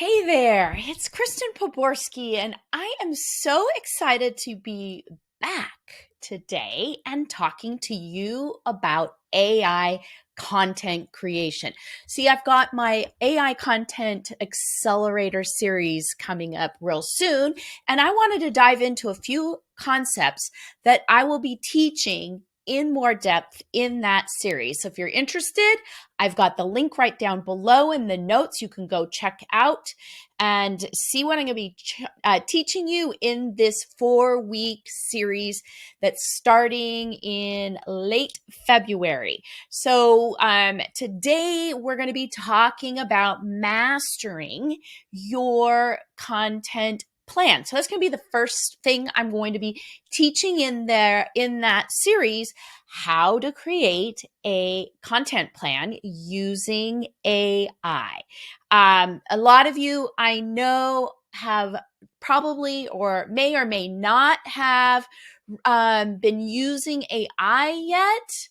Hey there, it's Kristen Poborsky, and I am so excited to be back today and talking to you about AI content creation. See, I've got my AI content accelerator series coming up real soon, and I wanted to dive into a few concepts that I will be teaching in more depth in that series. So if you're interested, I've got the link right down below in the notes. You can go check out and see what I'm going to be teaching you in this 4-week series that's starting in late February. So today we're going to be talking about mastering your content plan. So that's going to be the first thing I'm going to be teaching in that series, how to create a content plan using AI. A lot of you I know have probably or may not have been using AI yet.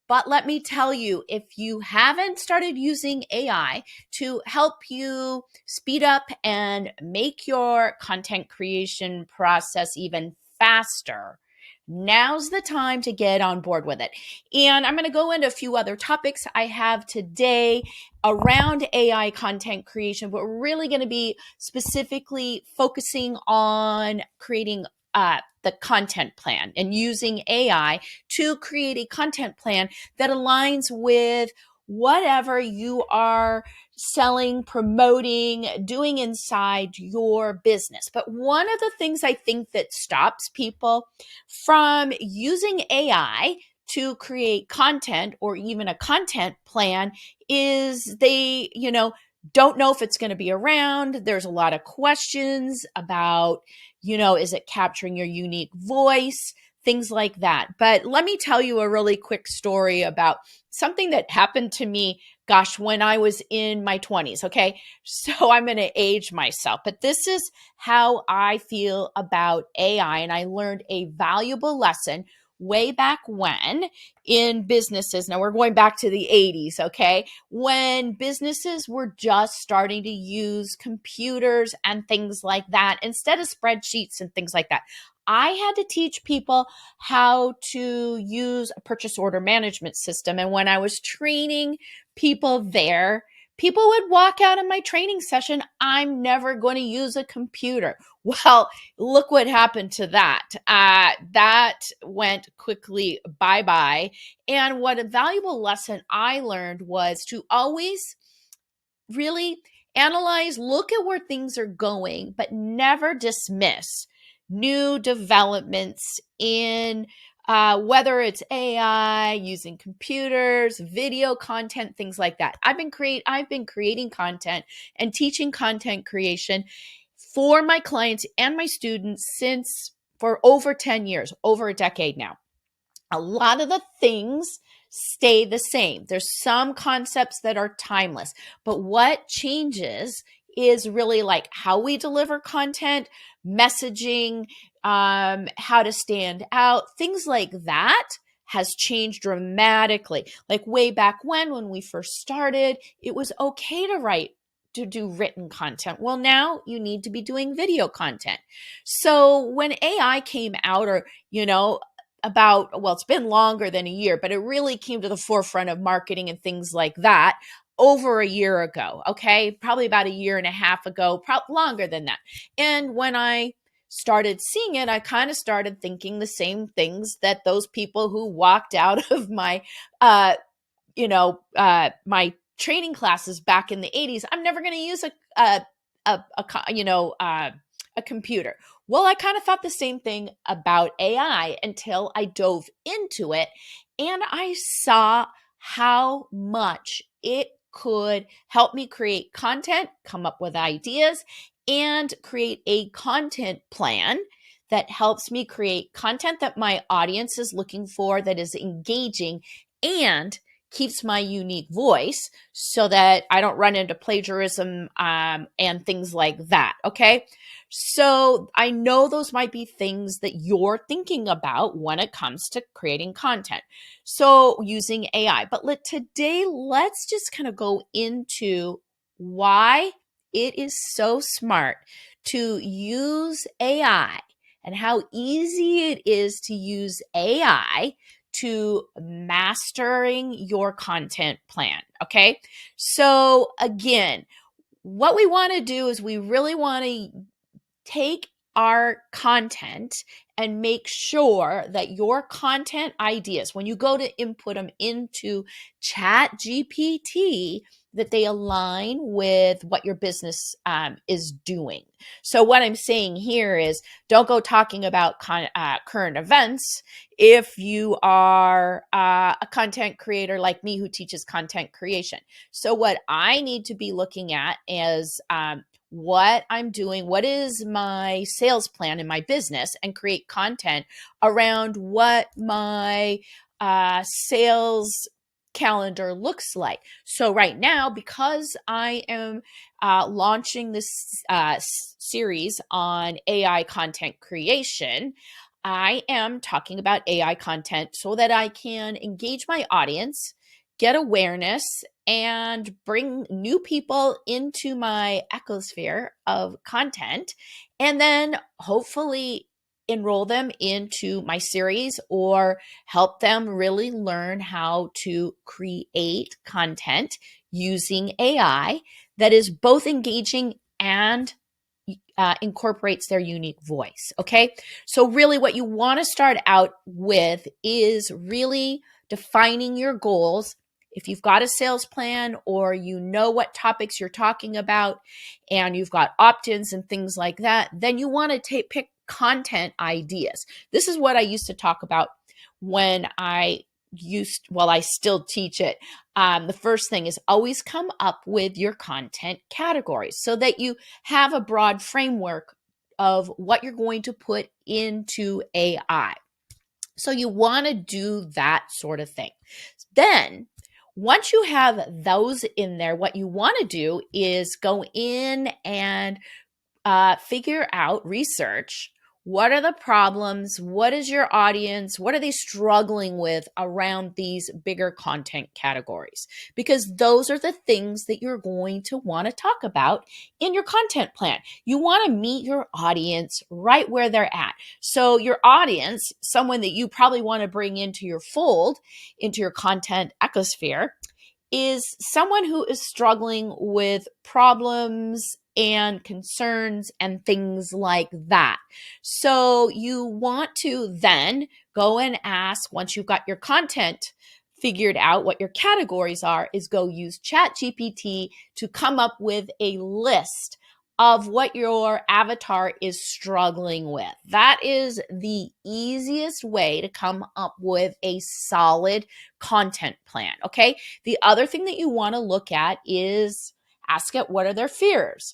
But let me tell you, if you haven't started using AI to help you speed up and make your content creation process even faster, now's the time to get on board with it. And I'm going to go into a few other topics I have today around AI content creation, but we're really going to be specifically focusing on creating the content plan and using AI to create a content plan that aligns with whatever you are selling, promoting, doing inside your business. But one of the things I think that stops people from using AI to create content or even a content plan is they, don't know if it's going to be around. There's a lot of questions about, is it capturing your unique voice? Things like that. But let me tell you a really quick story about something that happened to me, gosh, when I was in my 20s, okay? So I'm going to age myself, but this is how I feel about AI. And I learned a valuable lesson way back when in businesses. Now we're going back to the 80s, okay? When businesses were just starting to use computers and things like that instead of spreadsheets and things like that. I had to teach people how to use a purchase order management system. And when I was training people there, people would walk out of my training session, I'm never going to use a computer. Well, look what happened to that. That went quickly bye-bye. And what a valuable lesson I learned was to always really analyze, look at where things are going, but never dismiss new developments in whether it's AI, using computers, video content, things like that. I've been creating content and teaching content creation for my clients and my students for over 10 years, over a decade now. A lot of the things stay the same. There's some concepts that are timeless, but what changes is really like how we deliver content, messaging, how to stand out, things like that has changed dramatically. Like way back when we first started, it was okay to do written content. Well, now you need to be doing video content. So when AI came out, or, it's been longer than a year, but it really came to the forefront of marketing and things like that over a year ago. Okay. Probably about a year and a half ago, longer than that. And when I started seeing it, I kind of started thinking the same things that those people who walked out of my, my training classes back in the 80s. I'm never going to use a computer. Well, I kind of thought the same thing about AI until I dove into it and I saw how much it could help me create content, come up with ideas, and create a content plan that helps me create content that my audience is looking for, that is engaging and keeps my unique voice so that I don't run into plagiarism and things like that. Okay. So I know those might be things that you're thinking about when it comes to creating content. So using AI, but today let's just kind of go into why it is so smart to use AI and how easy it is to use AI to mastering your content plan. Okay. So, again, what we want to do is we really want to take our content and make sure that your content ideas, when you go to input them into Chat GPT, that they align with what your business is doing. So what I'm saying here is, don't go talking about current events if you are a content creator like me who teaches content creation. So what I need to be looking at is what I'm doing, what is my sales plan in my business, and create content around what my sales calendar looks like. So right now, because I am launching this series on AI content creation, I am talking about AI content so that I can engage my audience, get awareness, and bring new people into my ecosphere of content, and then hopefully enroll them into my series or help them really learn how to create content using AI that is both engaging and incorporates their unique voice. Okay. So, really, what you want to start out with is really defining your goals. If you've got a sales plan or you know what topics you're talking about and you've got opt ins and things like that, then you want to pick content ideas. This is what I used to talk about when I still teach it. The first thing is always come up with your content categories so that you have a broad framework of what you're going to put into AI. So you want to do that sort of thing. Then, once you have those in there, what you want to do is go in and figure out, research what are the problems, what is your audience, what are they struggling with around these bigger content categories, because those are the things that you're going to want to talk about in your content plan. You want to meet your audience right where they're at. So your audience, someone that you probably want to bring into your fold, into your content ecosphere, is someone who is struggling with problems and concerns and things like that. So you want to then go and ask, once you've got your content figured out, what your categories are, is go use ChatGPT to come up with a list of what your avatar is struggling with. That is the easiest way to come up with a solid content plan. Okay. The other thing that you want to look at is ask it, what are their fears?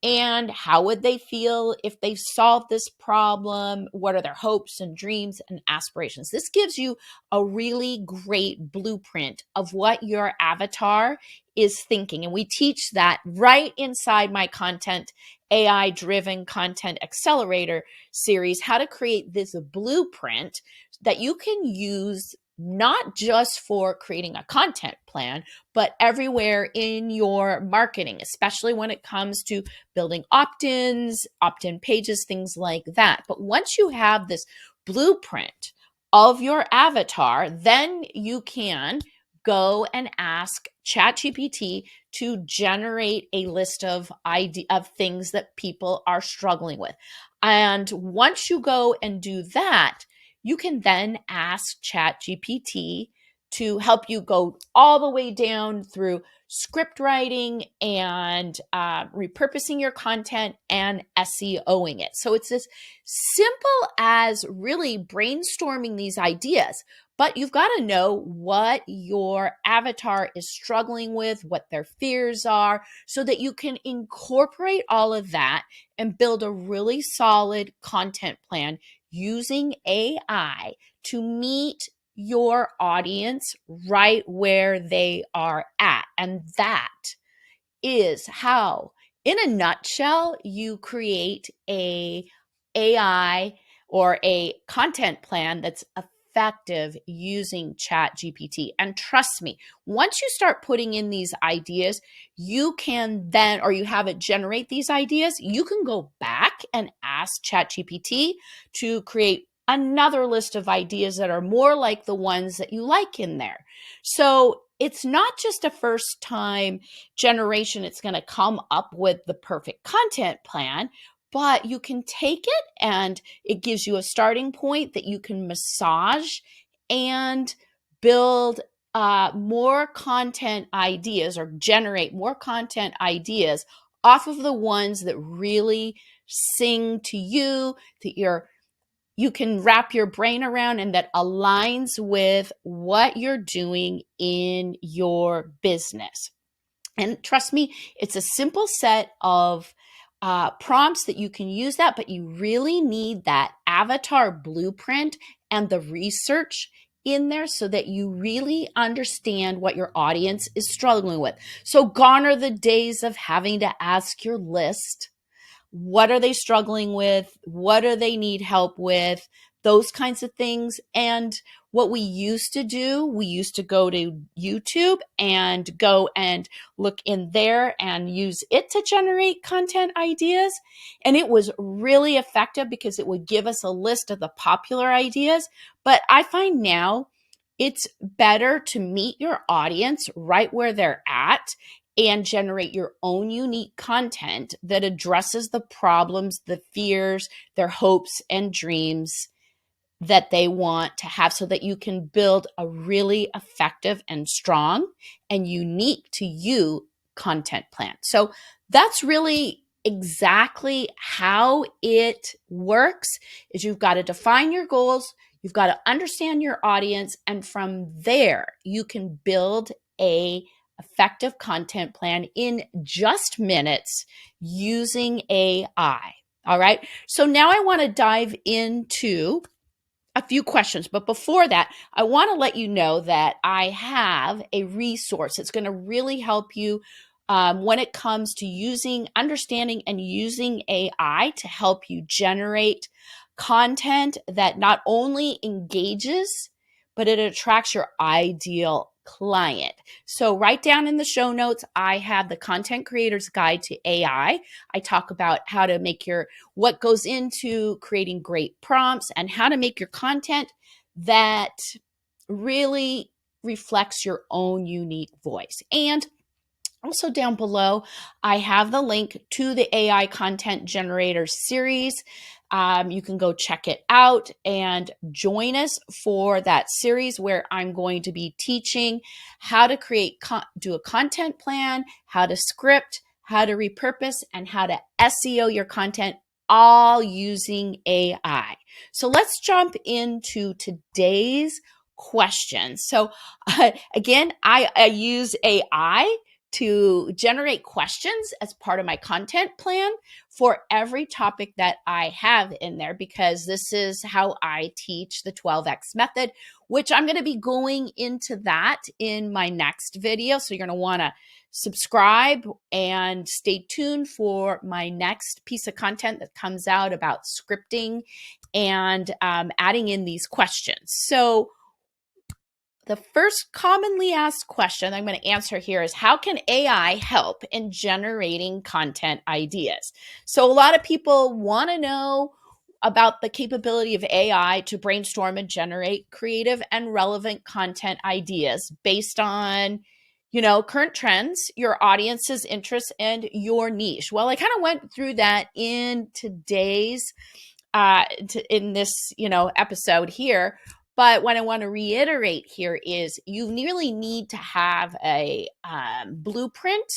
And how would they feel if they solved this problem? What are their hopes and dreams and aspirations? This gives you a really great blueprint of what your avatar is thinking. And we teach that right inside my content, AI driven content accelerator series, how to create this blueprint that you can use not just for creating a content plan, but everywhere in your marketing, especially when it comes to building opt-ins, opt-in pages, things like that. But once you have this blueprint of your avatar, then you can go and ask ChatGPT to generate a list of things that people are struggling with. And once you go and do that, you can then ask ChatGPT to help you go all the way down through script writing and repurposing your content and SEOing it. So it's as simple as really brainstorming these ideas, but you've got to know what your avatar is struggling with, what their fears are, so that you can incorporate all of that and build a really solid content plan using AI to meet your audience right where they are at. And that is how, in a nutshell, you create a AI or a content plan that's effective using ChatGPT. And trust me, once you start putting in these ideas, you can then, or you have it generate these ideas, you can go back and ask ChatGPT to create another list of ideas that are more like the ones that you like in there. So it's not just a first time generation, it's going to come up with the perfect content plan, but you can take it and it gives you a starting point that you can massage and build more content ideas or generate more content ideas off of the ones that really sing to you, that you can wrap your brain around and that aligns with what you're doing in your business. And trust me, it's a simple set of prompts that you can use that, but you really need that avatar blueprint and the research in there so that you really understand what your audience is struggling with. So gone are the days of having to ask your list, what are they struggling with? What do they need help with? Those kinds of things. And what we used to do, we used to go to YouTube and go and look in there and use it to generate content ideas. And it was really effective because it would give us a list of the popular ideas. But I find now it's better to meet your audience right where they're at and generate your own unique content that addresses the problems, the fears, their hopes and dreams that they want to have so that you can build a really effective and strong and unique to you content plan. So that's really exactly how it works. Is you've got to define your goals, you've got to understand your audience, and from there you can build a effective content plan in just minutes using AI. All right. So now I want to dive into a few questions. But before that, I want to let you know that I have a resource that's going to really help you when it comes to understanding and using AI to help you generate content that not only engages, but it attracts your ideal client. So right down in the show notes, I have the Content Creator's Guide to AI. I talk about how to make what goes into creating great prompts and how to make your content that really reflects your own unique voice. And also down below, I have the link to the AI Content Generator series. You can go check it out and join us for that series where I'm going to be teaching how to do a content plan, how to script, how to repurpose, and how to SEO your content, all using AI. So let's jump into today's questions. So again, I use AI to generate questions as part of my content plan for every topic that I have in there, because this is how I teach the 12X method, which I'm going to be going into that in my next video. So you're going to want to subscribe and stay tuned for my next piece of content that comes out about scripting and adding in these questions. So the first commonly asked question I'm going to answer here is, how can AI help in generating content ideas? So a lot of people want to know about the capability of AI to brainstorm and generate creative and relevant content ideas based on, current trends, your audience's interests, and your niche. Well, I kind of went through that in today's in this episode here. But what I want to reiterate here is you really need to have a blueprint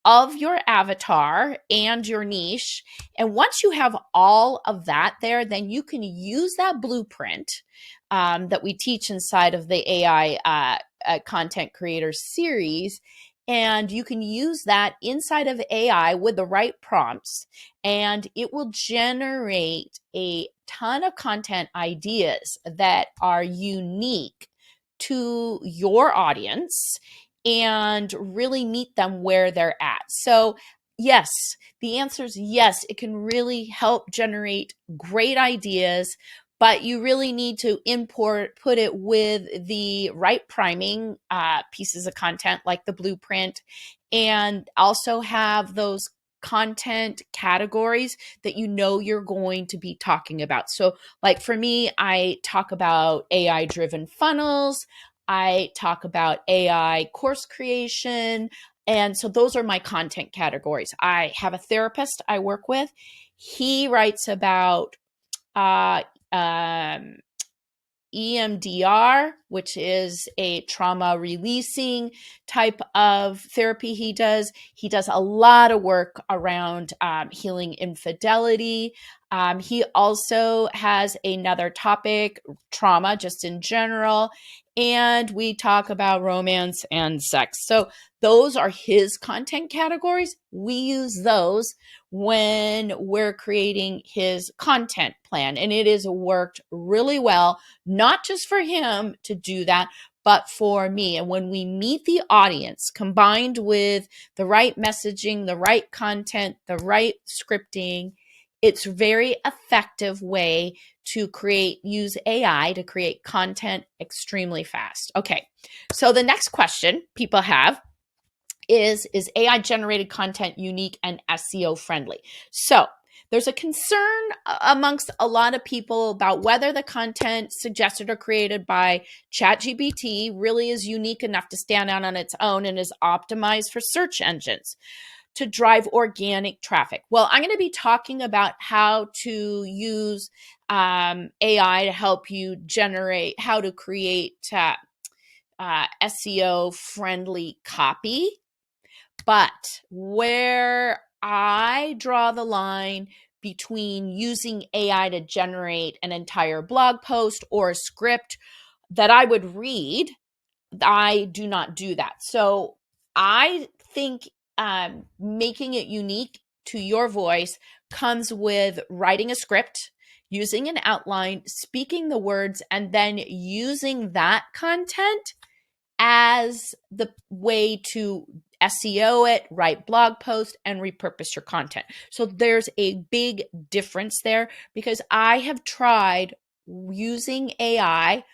of your avatar and your niche. And once you have all of that there, then you can use that blueprint that we teach inside of the AI Content Creators series. And you can use that inside of AI with the right prompts, and it will generate a ton of content ideas that are unique to your audience and really meet them where they're at. So yes, the answer is yes, it can really help generate great ideas but you really need to put it with the right priming pieces of content like the blueprint, and also have those content categories that you know you're going to be talking about. So like for me, I talk about AI driven funnels, I talk about AI course creation, and so those are my content categories. I have a therapist I work with. He writes about uh, um, EMDR, which is a trauma releasing type of therapy he does. He does a lot of work around healing infidelity. He also has another topic, trauma, just in general. And we talk about romance and sex. So those are his content categories. We use those when we're creating his content plan. And it has worked really well, not just for him to do that, but for me. And when we meet the audience combined with the right messaging, the right content, the right scripting, it's a very effective way to use AI to create content extremely fast. Okay, so the next question people have is AI generated content unique and SEO friendly? So there's a concern amongst a lot of people about whether the content suggested or created by ChatGPT really is unique enough to stand out on its own and is optimized for search engines to drive organic traffic. Well, I'm going to be talking about how to use AI to help you generate, how to create SEO friendly copy. But where I draw the line between using AI to generate an entire blog post or a script that I would read, I do not do that. So I think making it unique to your voice comes with writing a script, using an outline, speaking the words, and then using that content as the way to SEO it, write blog posts, and repurpose your content. So there's a big difference there because I have tried using AI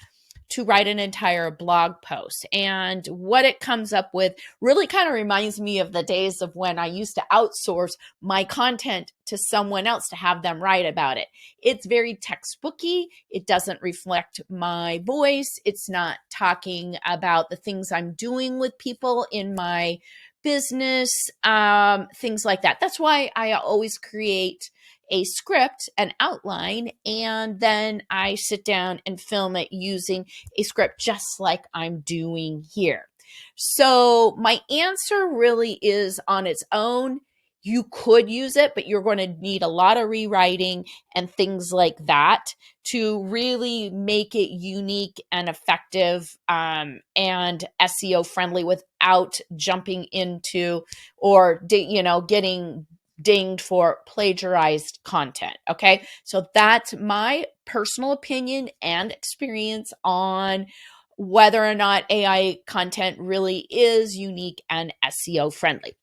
to write an entire blog post. And what it comes up with really kind of reminds me of the days of when I used to outsource my content to someone else to have them write about it. It's very textbooky. It doesn't reflect my voice. It's not talking about the things I'm doing with people in my business, things like that. That's why I always create a script, an outline, and then I sit down and film it using a script just like I'm doing here. So my answer really is on its own. You could use it, but you're going to need a lot of rewriting and things like that to really make it unique and effective and SEO friendly without jumping into or getting dinged for plagiarized content. Okay. So that's my personal opinion and experience on whether or not AI content really is unique and SEO friendly.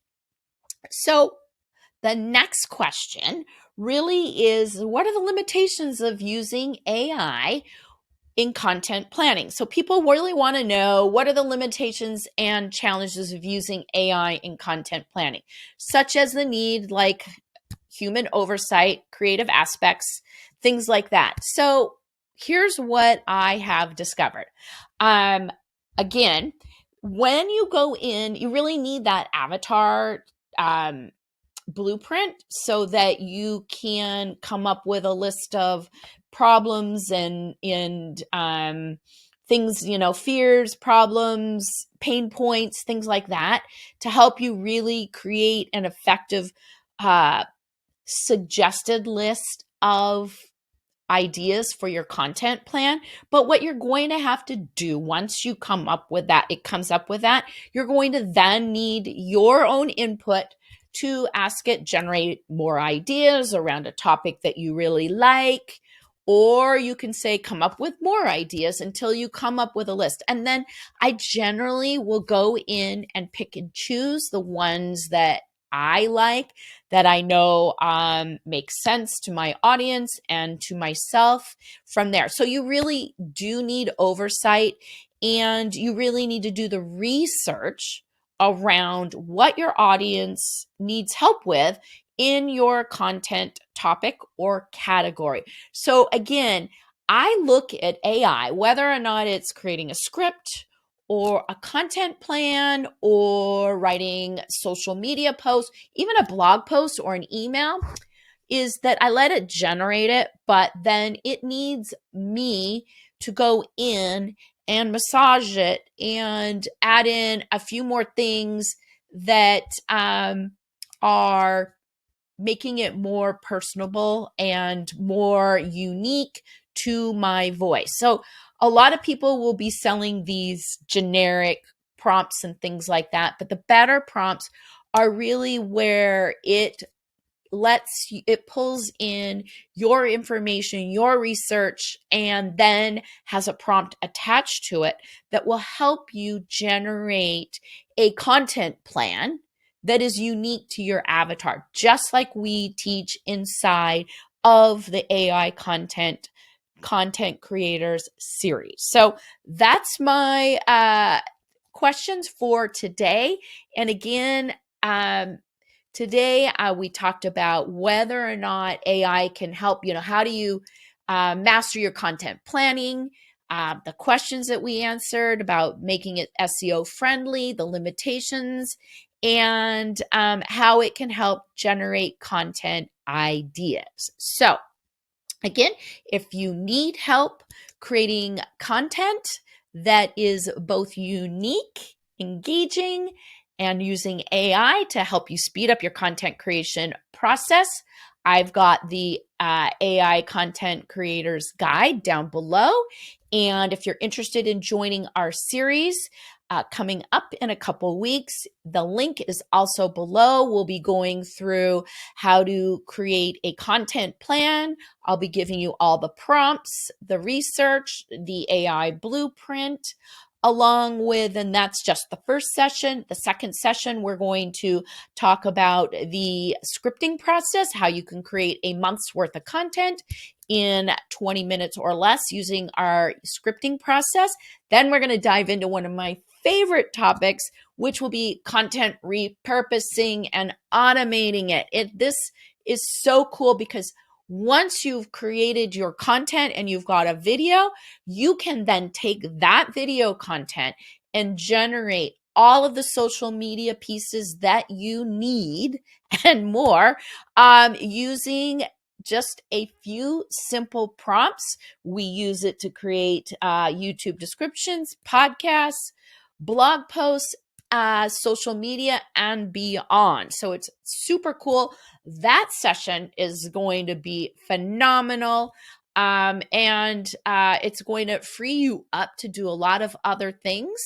So the next question really is, what are the limitations of using AI in content planning? So people really want to know, what are the limitations and challenges of using AI in content planning, such as the need like human oversight, creative aspects, things like that. So here's what I have discovered. Again, when you go in, you really need that avatar blueprint so that you can come up with a list of problems and things, fears, problems, pain points, things like that, to help you really create an effective suggested list of ideas for your content plan. But what you're going to have to do once you come up with that, you're going to then need your own input to ask it generate more ideas around a topic that you really like. Or you can say, come up with more ideas until you come up with a list. And then I generally will go in and pick and choose the ones that I like, that I know makes sense to my audience and to myself from there. So you really do need oversight, and you really need to do the research around what your audience needs help with in your content topic or category. So again, I look at AI, whether or not it's creating a script or a content plan or writing social media posts, even a blog post or an email, is that I let it generate it, but then it needs me to go in and massage it and add in a few more things that are making it more personable and more unique to my voice. So a lot of people will be selling these generic prompts and things like that, but the better prompts are really where it pulls in your information, your research, and then has a prompt attached to it that will help you generate a content plan that is unique to your avatar, just like we teach inside of the AI content creators series. So that's my questions for today. And again, today, we talked about whether or not AI can help. How do you master your content planning? The questions that we answered about making it SEO friendly, the limitations, and how it can help generate content ideas. So, again, if you need help creating content that is both unique, engaging, and using AI to help you speed up your content creation process, I've got the AI Content Creators Guide down below. And if you're interested in joining our series, coming up in a couple weeks, the link is also below. We'll be going through how to create a content plan. I'll be giving you all the prompts, the research, the AI blueprint, along with, and that's just the first session. The second session, we're going to talk about the scripting process, how you can create a month's worth of content in 20 minutes or less using our scripting process. Then we're going to dive into one of my favorite topics, which will be content repurposing and automating it. This is so cool because once you've created your content and you've got a video, you can then take that video content and generate all of the social media pieces that you need and more using just a few simple prompts. We use it to create YouTube descriptions, podcasts, blog posts, social media, and beyond. So it's super cool. That session is going to be phenomenal. And it's going to free you up to do a lot of other things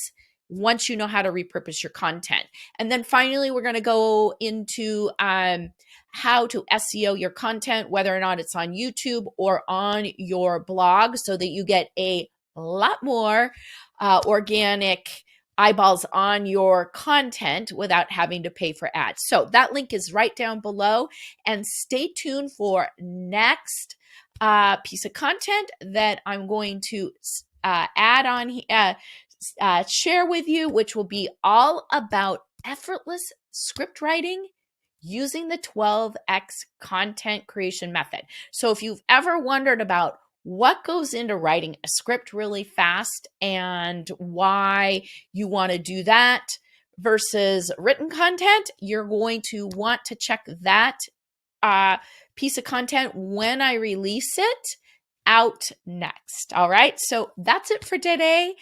once you know how to repurpose your content. And then finally, we're going to go into how to SEO your content, whether or not it's on YouTube or on your blog, so that you get a lot more organic eyeballs on your content without having to pay for ads. So that link is right down below, and stay tuned for next piece of content that I'm going to add on share with you, which will be all about effortless script writing using the 12X content creation method. So if you've ever wondered about what goes into writing a script really fast and why you want to do that versus written content, you're going to want to check that piece of content when I release it out next. All right, so that's it for today.